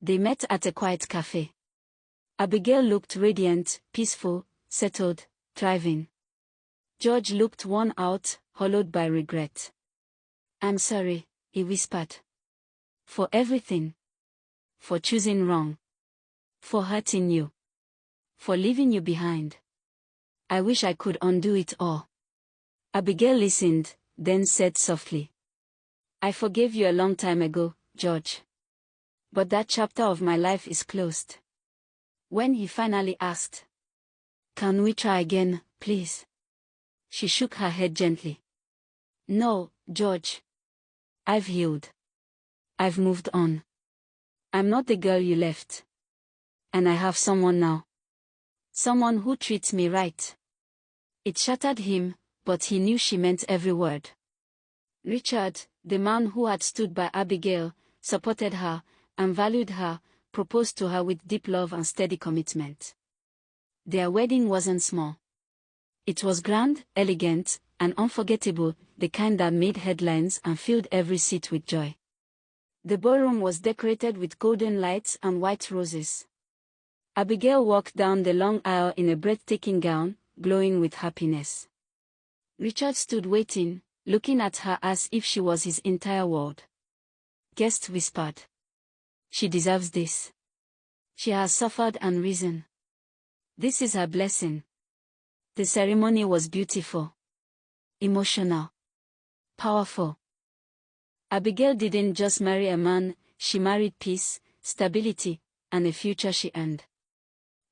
They met at a quiet cafe. Abigail looked radiant, peaceful, settled, thriving. George looked worn out, hollowed by regret. "I'm sorry," he whispered. "For everything. For choosing wrong. For hurting you. For leaving you behind. I wish I could undo it all." Abigail listened, then said softly, "I forgave you a long time ago, George. But that chapter of my life is closed." When he finally asked, "Can we try again, please?" she shook her head gently. "No, George. I've healed. I've moved on. I'm not the girl you left. And I have someone now. Someone who treats me right." It shattered him, but he knew she meant every word. Richard, the man who had stood by Abigail, supported her, and valued her, proposed to her with deep love and steady commitment. Their wedding wasn't small. It was grand, elegant, and unforgettable, the kind that made headlines and filled every seat with joy. The ballroom was decorated with golden lights and white roses. Abigail walked down the long aisle in a breathtaking gown, glowing with happiness. Richard stood waiting, looking at her as if she was his entire world. Guest whispered, "She deserves this. She has suffered and risen. This is her blessing." The ceremony was beautiful, emotional, powerful. Abigail didn't just marry a man, she married peace, stability, and a future she earned.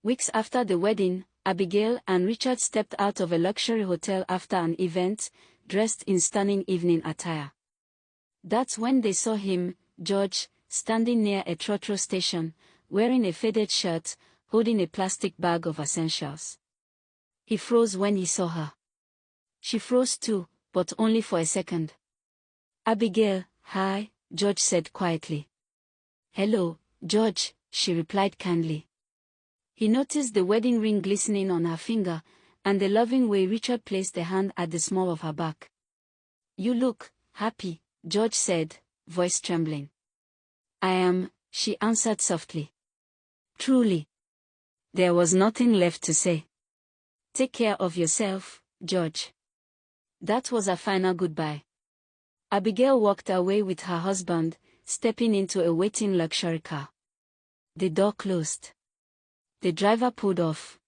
Weeks after the wedding, Abigail and Richard stepped out of a luxury hotel after an event, dressed in stunning evening attire. That's when they saw him, George, standing near a trotro station, wearing a faded shirt, holding a plastic bag of essentials. He froze when he saw her. She froze too, but only for a second. "Abigail, hi," George said quietly. "Hello, George," she replied kindly. He noticed the wedding ring glistening on her finger, and the loving way Richard placed a hand at the small of her back. "You look happy," George said, voice trembling. "I am," she answered softly. "Truly." There was nothing left to say. "Take care of yourself, George." That was a final goodbye. Abigail walked away with her husband, stepping into a waiting luxury car. The door closed. The driver pulled off.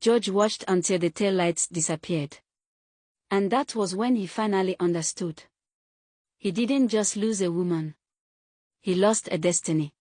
George watched until the taillights disappeared. And that was when he finally understood. He didn't just lose a woman. He lost a destiny.